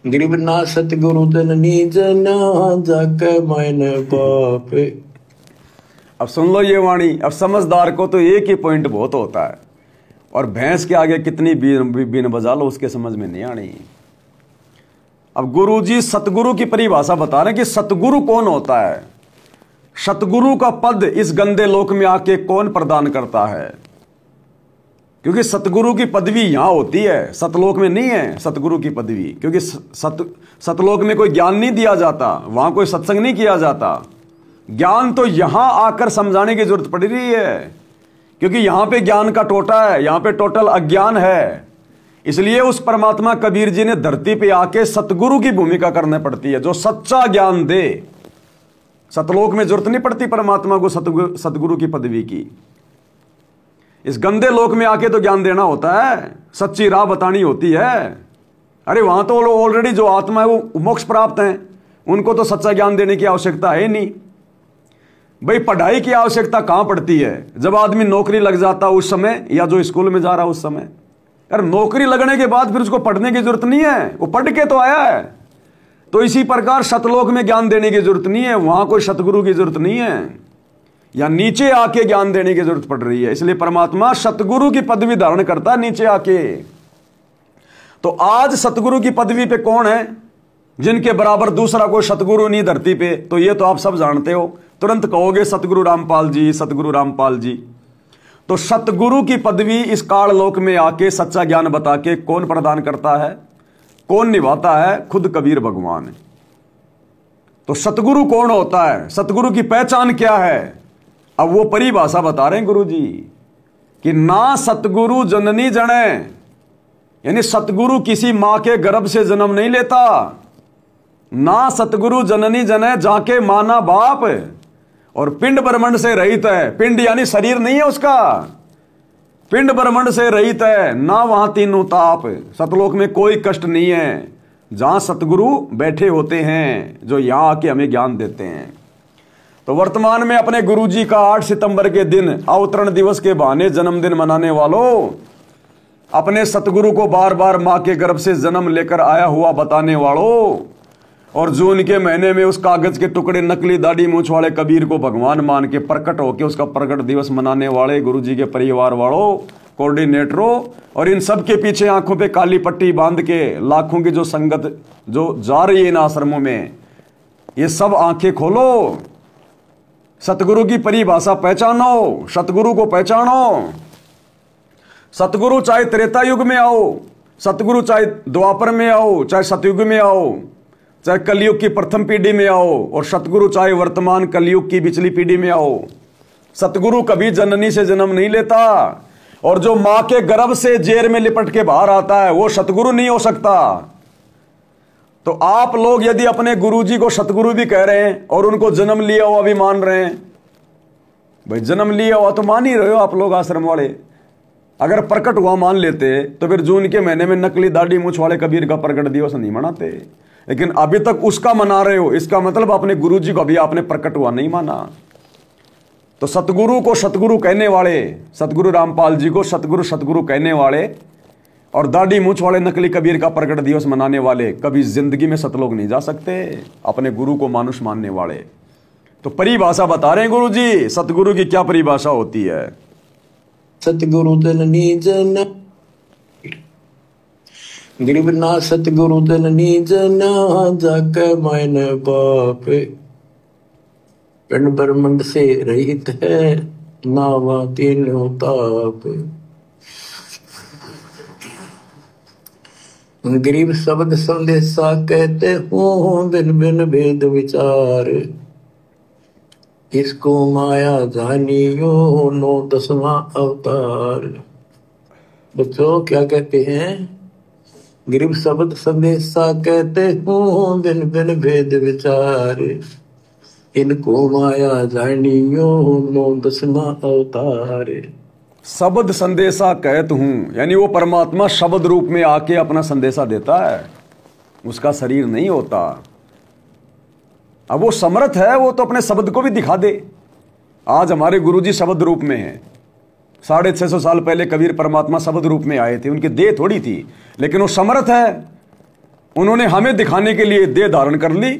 गरीब ना सतगुरु जननी जना जाके मैंने बाप। अब सुन लो ये वाणी। अब समझदार को तो एक ही पॉइंट बहुत होता है, और भैंस के आगे कितनी बीन बजा लो उसके समझ में नहीं आनी। अब गुरुजी सतगुरु की परिभाषा बता रहे हैं कि सतगुरु कौन होता है। सतगुरु का पद इस गंदे लोक में आके कौन प्रदान करता है, क्योंकि सतगुरु की पदवी यहां होती है, सतलोक में नहीं है सतगुरु की पदवी। क्योंकि सतलोक में कोई ज्ञान नहीं दिया जाता, वहां कोई सत्संग नहीं किया जाता। ज्ञान तो यहां आकर समझाने की जरूरत पड़ रही है, क्योंकि यहां पे ज्ञान का टोटा है, यहां पे टोटल अज्ञान है। इसलिए उस परमात्मा कबीर जी ने धरती पे आके सतगुरु की भूमिका करनी पड़ती है, जो सच्चा ज्ञान दे। सतलोक में जरूरत नहीं पड़ती परमात्मा को सतगुरु की पदवी की। इस गंदे लोक में आके तो ज्ञान देना होता है, सच्ची राह बतानी होती है। अरे वहां तो ऑलरेडी जो आत्मा है वो मोक्ष प्राप्त है, उनको तो सच्चा ज्ञान देने की आवश्यकता है नहीं। भाई पढ़ाई की आवश्यकता कहां पड़ती है, जब आदमी नौकरी लग जाता उस समय, या जो स्कूल में जा रहा उस समय। अरे नौकरी लगने के बाद फिर उसको पढ़ने की जरूरत नहीं है, वो पढ़ के तो आया है। तो इसी प्रकार सतलोक में ज्ञान देने की जरूरत नहीं है, वहां कोई सतगुरु की जरूरत नहीं है, या नीचे आके ज्ञान देने की जरूरत पड़ रही है। इसलिए परमात्मा सतगुरु की पदवी धारण करता है नीचे आके। तो आज सतगुरु की पदवी पे कौन है, जिनके बराबर दूसरा कोई सतगुरु नहीं धरती पे, तो ये तो आप सब जानते हो। तुरंत कहोगे सतगुरु रामपाल जी, सतगुरु रामपाल जी। तो सतगुरु की पदवी इस काल लोक में आके सच्चा ज्ञान बता के कौन प्रदान करता है, कौन निभाता है? खुद कबीर भगवान। तो सतगुरु कौन होता है, सतगुरु की पहचान क्या है? अब वो परिभाषा बता रहे हैं गुरु जी कि ना सतगुरु जननी जने, यानी सतगुरु किसी मां के गर्भ से जन्म नहीं लेता। ना सतगुरु जननी जने जाके माना बाप, और पिंड ब्रह्मांड से रहित है। पिंड यानी शरीर नहीं है उसका, पिंड ब्रह्मांड से रहित है। ना वहां तीनों ताप, सतलोक में कोई कष्ट नहीं है, जहां सतगुरु बैठे होते हैं, जो यहां आके हमें ज्ञान देते हैं। तो वर्तमान में अपने गुरुजी का 8 सितंबर के दिन अवतरण दिवस के बहाने जन्मदिन मनाने वालों, अपने सतगुरु को बार बार मां के गर्भ से जन्म लेकर आया हुआ बताने वालों, और जून के महीने में उस कागज के टुकड़े नकली दाढ़ी मूंछ वाले कबीर को भगवान मान के प्रकट होके उसका प्रकट दिवस मनाने वाले गुरुजी के परिवार वालों, कोऑर्डिनेटरों, और इन सब के पीछे आंखों पे काली पट्टी बांध के लाखों की जो संगत जो जा रही है इन आश्रमों में, ये सब आंखें खोलो, सतगुरु की परिभाषा पहचानो, सतगुरु को पहचानो। सतगुरु चाहे त्रेता युग में आओ, सतगुरु चाहे द्वापर में आओ, चाहे सतयुग में आओ, चाहे कलयुग की प्रथम पीढ़ी में आओ, और सतगुरु चाहे वर्तमान कलयुग की पिछली पीढ़ी में आओ, सतगुरु कभी जननी से जन्म नहीं लेता। और जो मां के गर्भ से जेर में लिपट के बाहर आता है वो सतगुरु नहीं हो सकता। तो आप लोग यदि अपने गुरुजी को सतगुरु भी कह रहे हैं और उनको जन्म लिया हुआ भी मान रहे हैं, भाई जन्म लिया हुआ तो मान ही रहे हो आप लोग आश्रम वाले। अगर प्रकट हुआ मान लेते तो फिर जून के महीने में नकली दाढ़ी मूंछ वाले कबीर का प्रकट दिवस नहीं मनाते, लेकिन अभी तक उसका मना रहे हो। इसका मतलब अपने गुरुजी को अभी आपने प्रकट हुआ नहीं माना। तो सतगुरु को सतगुरु कहने वाले, सतगुरु रामपाल जी को सतगुरु कहने वाले, और दाढ़ी मूंछ वाले नकली कबीर का प्रकट दिवस मनाने वाले कभी जिंदगी में सतलोक नहीं जा सकते, अपने गुरु को मानुष मानने वाले। तो परिभाषा बता रहे हैं गुरु जी, सतगुरु की क्या परिभाषा होती है। सतगुरु जननी जना गरीब ना सतगुरु जननी जना जाके मैंने बाप। पिंड ब्रह्मांड से रहित है, ना वहां तीनों ताप। गरीब शब्द संदेशा कहते हूँ, बिन बिन भेद विचार। इसको माया जानियो, 9 अवतार। बच्चों क्या कहते हैं? गरीब शब्द संदेशा कहते हूँ, बिन बिन भेद विचार। इनको माया जानियो, 9 अवतार। शब्द संदेशा कहत हूं, यानी वो परमात्मा शब्द रूप में आके अपना संदेशा देता है, उसका शरीर नहीं होता। अब वो समर्थ है, वो तो अपने शब्द को भी दिखा दे। आज हमारे गुरुजी शब्द रूप में हैं। 650 साल पहले कबीर परमात्मा शब्द रूप में आए थे, उनकी देह थोड़ी थी, लेकिन वो समर्थ है। उन्होंने हमें दिखाने के लिए देह धारण कर ली,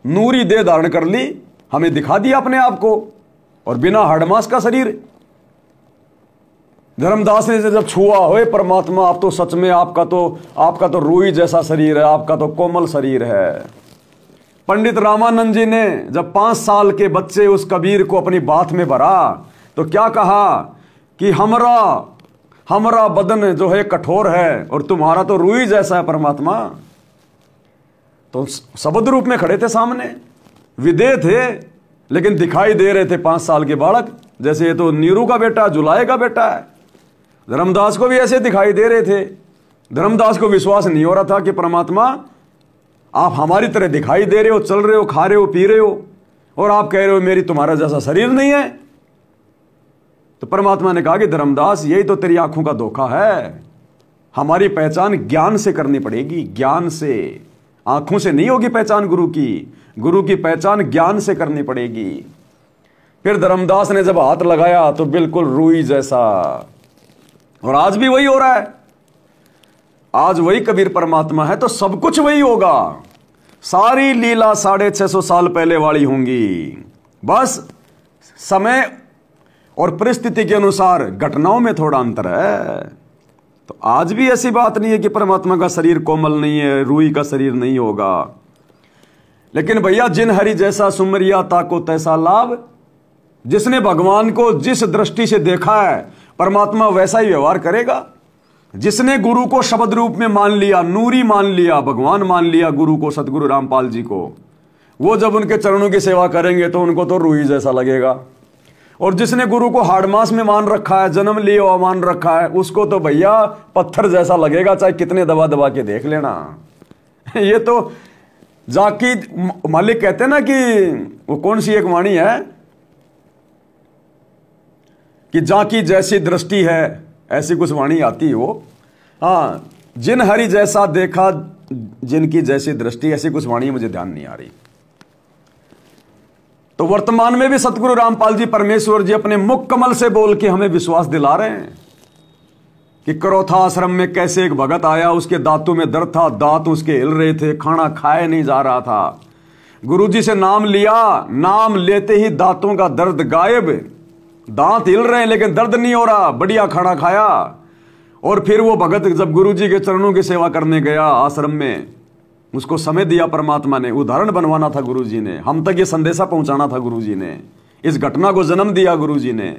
नूरी देह धारण कर ली, हमें दिखा दिया अपने आप को, और बिना हडमास का शरीर। धर्मदास ने जब छुआ, होए परमात्मा आप तो सच में आपका तो रूई जैसा शरीर है, आपका तो कोमल शरीर है। पंडित रामानंद जी ने जब 5 साल के बच्चे उस कबीर को अपनी बात में भरा तो क्या कहा कि हमारा बदन जो है कठोर है और तुम्हारा तो रूई जैसा है परमात्मा। तो शब्द रूप में खड़े थे सामने, विदेह थे लेकिन दिखाई दे रहे थे 5 साल के बालक जैसे। ये तो नीरू का बेटा, जुलाए का बेटा है। धर्मदास को भी ऐसे दिखाई दे रहे थे। धर्मदास को विश्वास नहीं हो रहा था कि परमात्मा आप हमारी तरह दिखाई दे रहे हो, चल रहे हो, खा रहे हो, पी रहे हो, और आप कह रहे हो मेरी तुम्हारा जैसा शरीर नहीं है। तो परमात्मा ने कहा कि धर्मदास यही तो तेरी आंखों का धोखा है। हमारी पहचान ज्ञान से करनी पड़ेगी, ज्ञान से। आंखों से नहीं होगी पहचान गुरु की पहचान ज्ञान से करनी पड़ेगी। फिर धर्मदास ने जब हाथ लगाया तो बिल्कुल रूई जैसा। और आज भी वही हो रहा है। आज वही कबीर परमात्मा है तो सब कुछ वही होगा। सारी लीला 650 साल पहले वाली होंगी, बस समय और परिस्थिति के अनुसार घटनाओं में थोड़ा अंतर है। तो आज भी ऐसी बात नहीं है कि परमात्मा का शरीर कोमल नहीं है, रूई का शरीर नहीं होगा। लेकिन भैया जिन हरि जैसा सुमरिया ताको तैसा लाभ, जिसने भगवान को जिस दृष्टि से देखा है परमात्मा वैसा ही व्यवहार करेगा। जिसने गुरु को शब्द रूप में मान लिया, नूरी मान लिया, भगवान मान लिया गुरु को, सतगुरु रामपाल जी को, वो जब उनके चरणों की सेवा करेंगे तो उनको तो रूही जैसा लगेगा। और जिसने गुरु को हाड़मास में मान रखा है, जन्म लिए हुआ मान रखा है, उसको तो भैया पत्थर जैसा लगेगा, चाहे कितने दबा दबा के देख लेना। ये तो जाकी मालिक कहते हैं ना कि वो कौन सी एक वाणी है कि जाकी जैसी दृष्टि है, ऐसी कुछ वाणी आती है वो। हाँ, जिन हरि जैसा देखा जिनकी जैसी दृष्टि, ऐसी कुछ वाणी मुझे ध्यान नहीं आ रही। तो वर्तमान में भी सतगुरु रामपाल जी परमेश्वर जी अपने मुख कमल से बोल के हमें विश्वास दिला रहे हैं कि करोथा आश्रम में कैसे एक भगत आया, उसके दांतों में दर्द था, दांत उसके हिल रहे थे, खाना खाया नहीं जा रहा था। गुरुजी से नाम लिया, नाम लेते ही दांतों का दर्द गायब। दांत हिल रहे हैं लेकिन दर्द नहीं हो रहा, बढ़िया खाना खाया। और फिर वो भगत जब गुरुजी के चरणों की सेवा करने गया आश्रम में, उसको समय दिया परमात्मा ने, उदाहरण बनवाना था गुरुजी ने, हम तक ये संदेशा पहुंचाना था गुरुजी ने, इस घटना को जन्म दिया गुरुजी ने।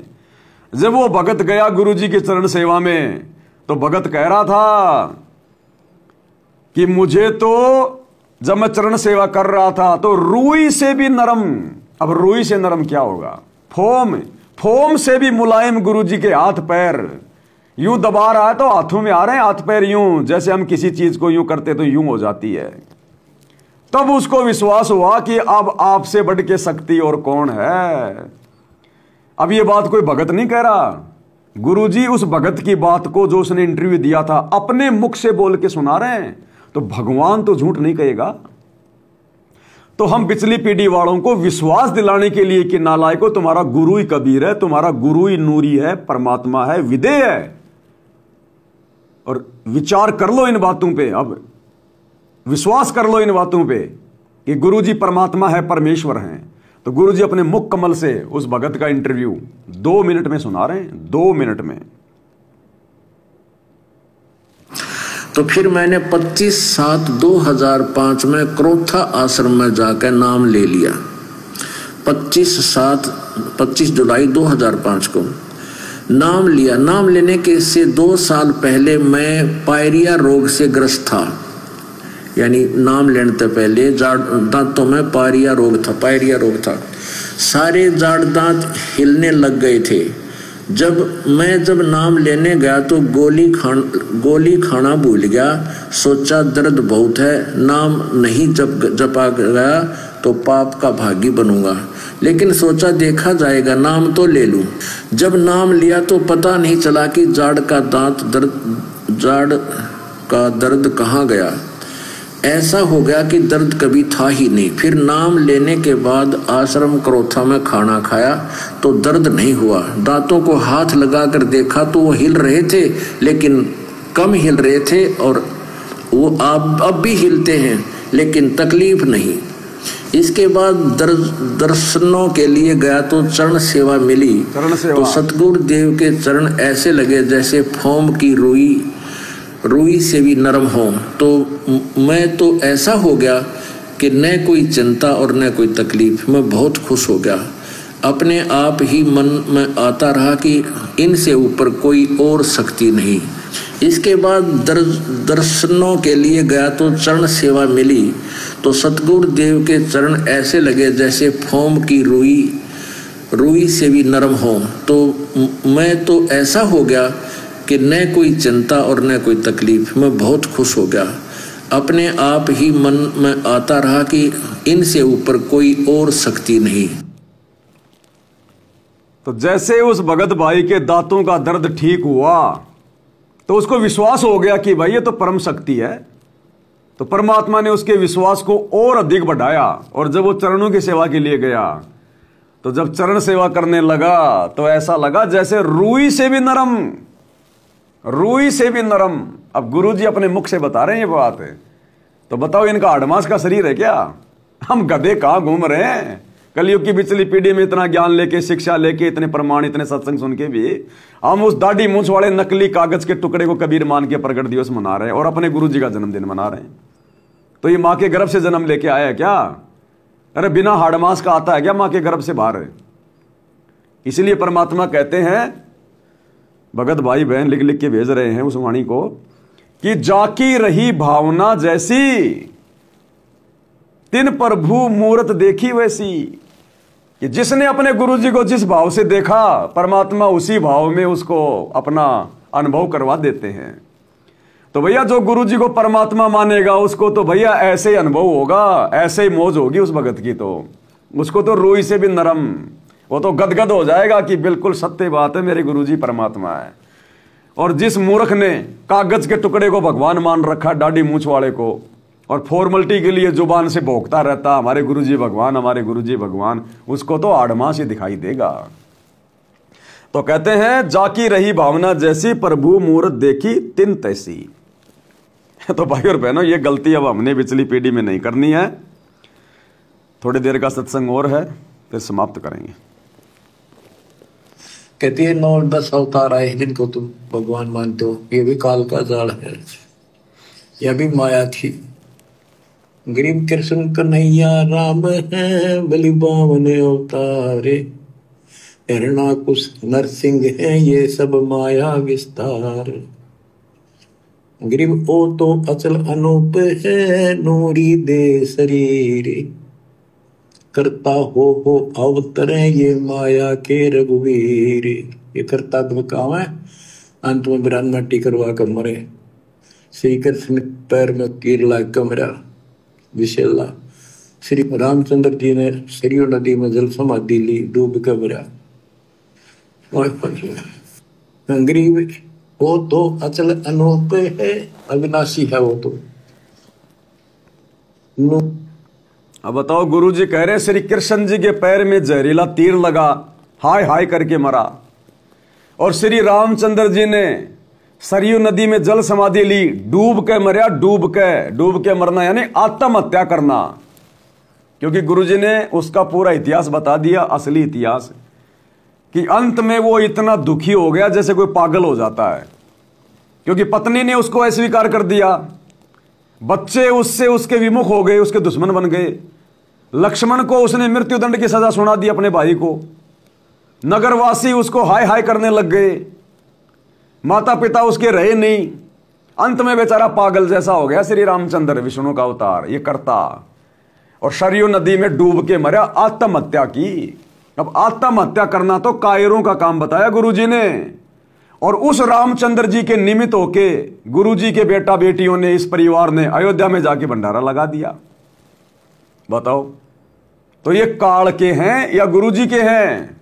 जब वो भगत गया गुरुजी की चरण सेवा में तो भगत कह रहा था कि मुझे तो जब मैं चरण सेवा कर रहा था तो रूई से भी नरम, अब रूई से नरम क्या होगा, फोम से भी मुलायम गुरुजी के हाथ पैर, यूं दबा रहा है तो हाथों में आ रहे हैं हाथ पैर, यूं जैसे हम किसी चीज को यूं करते तो यूं हो जाती है। तब उसको विश्वास हुआ कि अब आपसे बढ़ के शक्ति और कौन है। अब ये बात कोई भगत नहीं कह रहा, गुरुजी उस भगत की बात को जो उसने इंटरव्यू दिया था अपने मुख से बोल के सुना रहे हैं। तो भगवान तो झूठ नहीं कहेगा। तो हम पिछली पीढ़ी वालों को विश्वास दिलाने के लिए कि नालायको तुम्हारा गुरु ही कबीर है, तुम्हारा गुरु ही नूरी है, परमात्मा है, विदेह है, और विचार कर लो इन बातों पे, अब विश्वास कर लो इन बातों पे कि गुरुजी परमात्मा है, परमेश्वर हैं। तो गुरुजी अपने मुख कमल से उस भगत का इंटरव्यू 2 मिनट में सुना रहे हैं, 2 मिनट में। तो फिर मैंने 25/7/2005 में क्रोथा आश्रम में जाकर नाम ले लिया। 25 जुलाई 2005 को नाम लिया। नाम लेने के से 2 साल पहले मैं पायरिया रोग से ग्रस्त था, यानी नाम लेने से पहले दांतों में पायरिया रोग था। सारे जाड़ दांत हिलने लग गए थे। जब नाम लेने गया तो गोली खाना भूल गया। सोचा दर्द बहुत है, नाम नहीं जपा गया तो पाप का भागी बनूंगा। लेकिन सोचा देखा जाएगा, नाम तो ले लूं। जब नाम लिया तो पता नहीं चला कि जाड़ का दर्द कहाँ गया। ऐसा हो गया कि दर्द कभी था ही नहीं। फिर नाम लेने के बाद आश्रम क्रोथा में खाना खाया तो दर्द नहीं हुआ। दांतों को हाथ लगाकर देखा तो वो हिल रहे थे, लेकिन कम हिल रहे थे और वो अब भी हिलते हैं, लेकिन तकलीफ नहीं। इसके बाद दर्शनों के लिए गया तो चरण सेवा मिली। तो सतगुरु देव के चरण ऐसे लगे जैसे फोम की रुई से भी नरम हो। तो मैं तो ऐसा हो गया कि न कोई चिंता और न कोई तकलीफ। मैं बहुत खुश हो गया। अपने आप ही मन में आता रहा कि इनसे ऊपर कोई और शक्ति नहीं। इसके बाद दर्शनों के लिए गया तो चरण सेवा मिली। तो सतगुरु देव के चरण ऐसे लगे जैसे फोम की रुई से भी नरम हो। तो मैं तो ऐसा हो गया कि न कोई चिंता और न कोई तकलीफ। मैं बहुत खुश हो गया। अपने आप ही मन में आता रहा कि इनसे ऊपर कोई और शक्ति नहीं। तो जैसे उस भगत भाई के दांतों का दर्द ठीक हुआ तो उसको विश्वास हो गया कि भाई ये तो परम शक्ति है। तो परमात्मा ने उसके विश्वास को और अधिक बढ़ाया। और जब वो चरणों की सेवा के लिए गया तो जब चरण सेवा करने लगा तो ऐसा लगा जैसे रुई से भी नरम, रुई से भी नरम। अब गुरुजी अपने मुख से बता रहे हैं ये बात है। तो बताओ इनका आडमास का शरीर है क्या? हम गधे कहां घूम रहे हैं? कलयुग की पिछली पीढ़ी में इतना ज्ञान लेके, शिक्षा लेके, इतने प्रमाण, इतने सत्संग सुन के भी हम उस दाढ़ी मूंछ वाले नकली कागज के टुकड़े को कबीर मान के प्रगट दिवस मना रहे हैं और अपने गुरुजी का जन्मदिन मना रहे हैं। तो ये मां के गर्भ से जन्म लेके आया है क्या? अरे बिना हाड़मास का आता है क्या मां के गर्भ से बाहर? इसलिए परमात्मा कहते हैं, भगत भाई बहन लिख लिख के भेज रहे हैं उस वाणी को, कि जाकी रही भावना जैसी तिन प्रभु मूरत देखी वैसी। कि जिसने अपने गुरुजी को जिस भाव से देखा, परमात्मा उसी भाव में उसको अपना अनुभव करवा देते हैं। तो भैया जो गुरुजी को परमात्मा मानेगा उसको तो भैया ऐसे ही अनुभव होगा, ऐसे ही मौज होगी उस भगत की। तो उसको तो रुई से भी नरम, वो तो गदगद हो जाएगा कि बिल्कुल सत्य बात है, मेरे गुरुजी परमात्मा है। और जिस मूर्ख ने कागज के टुकड़े को भगवान मान रखा, दाढ़ी मूंछ वाले को, और फॉर्मलिटी के लिए जुबान से भोंकता रहता हमारे गुरुजी भगवान, हमारे गुरुजी भगवान, उसको तो आडमास ही दिखाई देगा। तो कहते हैं जाकी रही भावना जैसी प्रभु मूरत देखी तिन तैसी। तो भाई और बहनों, ये गलती अब हमने पिछली पीढ़ी में नहीं करनी है। थोड़ी देर का सत्संग और है, फिर समाप्त करेंगे। कहती है 9-10 अवतार आए जिनको तुम भगवान मानते हो, ये भी काल का जाल है, यह भी माया थी। गरीब कृष्ण कन्हैया राम है, बलि बावन अवतारे, हिरणाकुश नरसिंह है, ये सब माया विस्तार। गरीब ओ तो अचल अनूप है, नूरी दे शरीर, करता हो अवतरे ये माया के रघुवीर। ये करता तुम काम है, अंत में बिरान मट्टी करवा कर मरे। श्री कृष्ण पैर में कीर लाग कमरा विशेला। श्री रामचंद्र जी ने सरयू नदी में जल समाधि ली, डूब कर मरा। गरीब वो तो अचल अनूप है, अविनाशी है वो तो। अब बताओ, गुरुजी कह रहे श्री कृष्ण जी के पैर में जहरीला तीर लगा, हाय हाय करके मरा। और श्री रामचंद्र जी ने सरयू नदी में जल समाधि ली, डूब के मरा। डूब के मरना यानी आत्महत्या करना। क्योंकि गुरुजी ने उसका पूरा इतिहास बता दिया, असली इतिहास, कि अंत में वो इतना दुखी हो गया जैसे कोई पागल हो जाता है। क्योंकि पत्नी ने उसको अस्वीकार कर दिया, बच्चे उससे उसके विमुख हो गए, उसके दुश्मन बन गए। लक्ष्मण को उसने मृत्युदंड की सजा सुना दी अपने भाई को। नगरवासी उसको हाय हाय करने लग गए, माता पिता उसके रहे नहीं। अंत में बेचारा पागल जैसा हो गया श्री रामचंद्र, विष्णु का अवतार, ये करता। और सरयू नदी में डूब के मरा, आत्महत्या की। अब आत्महत्या करना तो कायरों का काम बताया गुरुजी ने। और उस रामचंद्र जी के निमित्त होके गुरुजी के बेटा बेटियों ने, इस परिवार ने अयोध्या में जाके भंडारा लगा दिया। बताओ, तो ये काल के हैं या गुरुजी के हैं?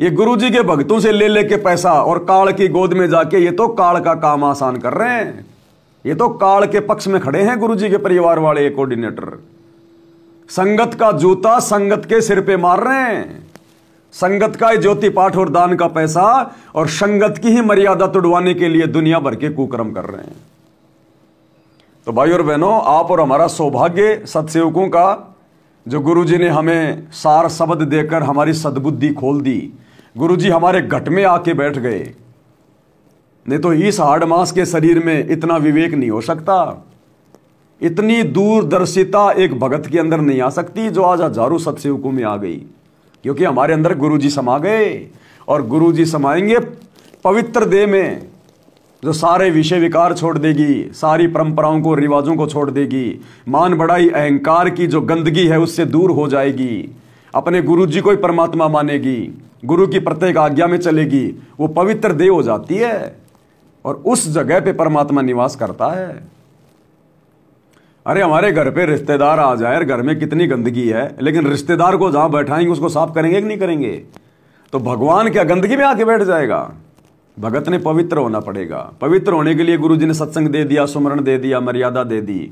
ये गुरुजी के भक्तों से ले लेके पैसा और काल की गोद में जाके ये तो काल का काम आसान कर रहे हैं। ये तो काल के पक्ष में खड़े हैं गुरुजी के परिवार वाले कोऑर्डिनेटर। संगत का जूता संगत के सिर पे मार रहे हैं। संगत का ज्योति पाठ और दान का पैसा और संगत की ही मर्यादा तुड़वाने के लिए दुनिया भर के कुकर्म कर रहे हैं। तो भाई और बहनों, आप और हमारा सौभाग्य सत्सेवकों का, जो गुरुजी ने हमें सार शब्द देकर हमारी सद्बुद्धि खोल दी। गुरुजी हमारे घट में आके बैठ गए, नहीं तो इस हाड़ मांस के शरीर में इतना विवेक नहीं हो सकता, इतनी दूरदर्शिता एक भगत के अंदर नहीं आ सकती जो आज हजारों सत्सेवकों में आ गई, क्योंकि हमारे अंदर गुरुजी समा गए। और गुरुजी समाएंगे पवित्र देह में, जो सारे विषय विकार छोड़ देगी, सारी परंपराओं को, रिवाजों को छोड़ देगी, मान बढ़ाई अहंकार की जो गंदगी है उससे दूर हो जाएगी, अपने गुरुजी को ही परमात्मा मानेगी, गुरु की प्रत्येक आज्ञा में चलेगी, वो पवित्र देह हो जाती है और उस जगह पे परमात्मा निवास करता है। अरे हमारे घर पे रिश्तेदार आ जाए, घर में कितनी गंदगी है, लेकिन रिश्तेदार को जहां बैठाएंगे उसको साफ करेंगे कि नहीं करेंगे? तो भगवान क्या गंदगी में आके बैठ जाएगा? भगत ने पवित्र होना पड़ेगा। पवित्र होने के लिए गुरुजी ने सत्संग दे दिया, सुमरण दे दिया, मर्यादा दे दी।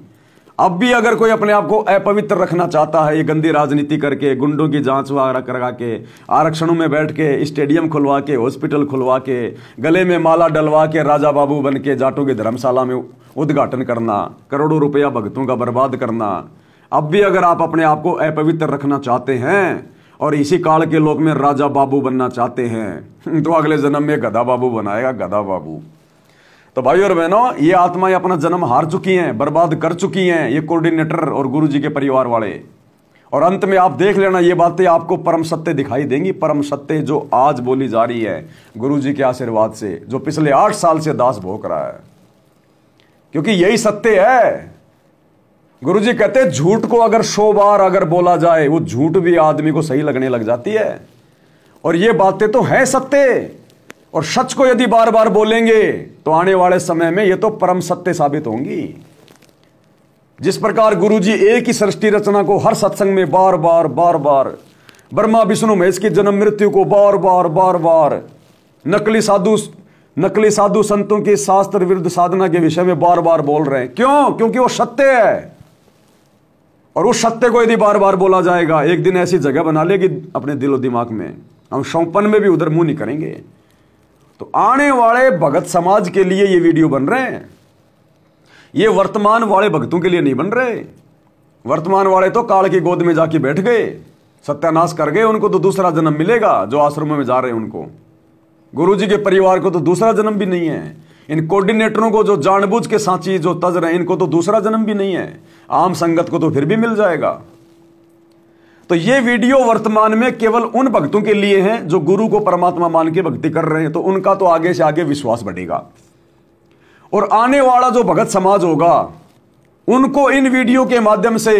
अब भी अगर कोई अपने आप को अपवित्र रखना चाहता है, ये गंदी राजनीति करके, गुंडों की जांच करा के, आरक्षणों में बैठ के, स्टेडियम खुलवा के, हॉस्पिटल खुलवा के, गले में माला डलवा के, राजा बाबू बन के जाटों की धर्मशाला में उद्घाटन करना, करोड़ों रुपया भक्तों का बर्बाद करना, अब भी अगर आप अपने आप को अपवित्र रखना चाहते हैं और इसी काल के लोक में राजा बाबू बनना चाहते हैं, तो अगले जन्म में गधा बाबू बनाएगा, गधा बाबू। तो भाई और बहनों, ये आत्माएं अपना जन्म हार चुकी हैं, बर्बाद कर चुकी हैं, ये कोऑर्डिनेटर और गुरुजी के परिवार वाले। और अंत में आप देख लेना, ये बातें आपको परम सत्य दिखाई देंगी, परम सत्य जो आज बोली जा रही है गुरुजी के आशीर्वाद से, जो पिछले 8 साल से दास भोग रहा है, क्योंकि यही सत्य है। गुरुजी कहते हैं झूठ को अगर 100 बार अगर बोला जाए, वो झूठ भी आदमी को सही लगने लग जाती है। और ये बातें तो है सत्य, और सच को यदि बार बार बोलेंगे तो आने वाले समय में ये तो परम सत्य साबित होंगी। जिस प्रकार गुरुजी एक ही सृष्टि रचना को हर सत्संग में बार बार ब्रह्मा विष्णु महेश की जन्म मृत्यु को बार बार नकली साधु संतों के शास्त्र विरुद्ध साधना के विषय में बार बार बोल रहे हैं। क्यों? क्योंकि वो सत्य है, और उस सत्य को यदि बार बार बोला जाएगा, एक दिन ऐसी जगह बना लेगी अपने दिलो दिमाग में, हम शौपन में भी उधर मुंह नहीं करेंगे। तो आने वाले भगत समाज के लिए ये वीडियो बन रहे हैं, ये वर्तमान वाले भक्तों के लिए नहीं बन रहे। वर्तमान वाले तो काल की गोद में जाके बैठ गए, सत्यानाश कर गए, उनको तो दूसरा जन्म मिलेगा। जो आश्रमों में जा रहे हैं उनको, गुरुजी के परिवार को तो दूसरा जन्म भी नहीं है। इन कोऑर्डिनेटरों को जो जानबूझ के सांची जो तज रहे हैं, इनको तो दूसरा जन्म भी नहीं है। आम संगत को तो फिर भी मिल जाएगा। तो ये वीडियो वर्तमान में केवल उन भक्तों के लिए है जो गुरु को परमात्मा मान के भक्ति कर रहे हैं, तो उनका तो आगे से आगे विश्वास बढ़ेगा। और आने वाला जो भगत समाज होगा, उनको इन वीडियो के माध्यम से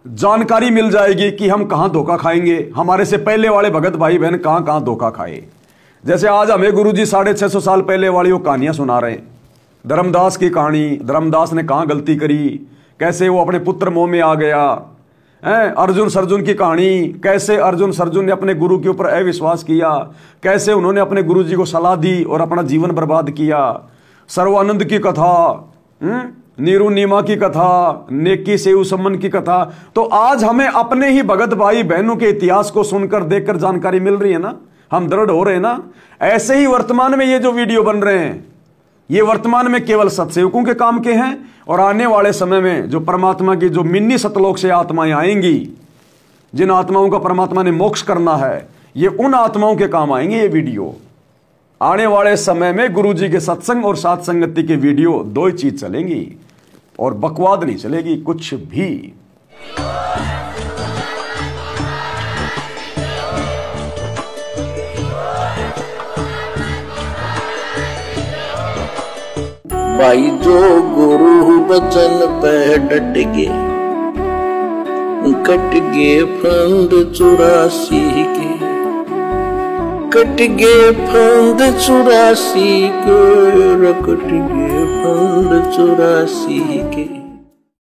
जानकारी मिल जाएगी कि हम कहां धोखा खाएंगे, हमारे से पहले वाले भगत भाई बहन कहां कहां धोखा खाए। जैसे आज हमें गुरुजी 650 साल पहले वाली वो कहानियां सुना रहे हैं, धर्मदास की कहानी, धर्मदास ने कहां गलती करी, कैसे वो अपने पुत्र मोह में आ गया। अर्जुन सर्जुन की कहानी, कैसे अर्जुन सर्जुन ने अपने गुरु के ऊपर अविश्वास किया, कैसे उन्होंने अपने गुरुजी को सलाह दी और अपना जीवन बर्बाद किया। सर्वानंद की कथा, नीरू नीमा की कथा, नेकी से उसमन की कथा। तो आज हमें अपने ही भगत भाई बहनों के इतिहास को सुनकर देखकर जानकारी मिल रही है ना, हम दृढ़ हो रहे हैं ना। ऐसे ही वर्तमान में ये जो वीडियो बन रहे हैं, ये वर्तमान में केवल सत्सेवकों के काम के हैं, और आने वाले समय में जो परमात्मा की जो मिन्नी सतलोक से आत्माएं आएंगी, जिन आत्माओं का परमात्मा ने मोक्ष करना है, ये उन आत्माओं के काम आएंगे। ये वीडियो आने वाले समय में गुरुजी के सत्संग और साथ संगति के वीडियो, दो ही चीज चलेंगी, और बकवाद नहीं चलेगी कुछ भी। भाई जो गुरु बचन पे डट गे, कट गे फंद 84 के, कट गे फंद 84 के, कट गे फंद 84 के।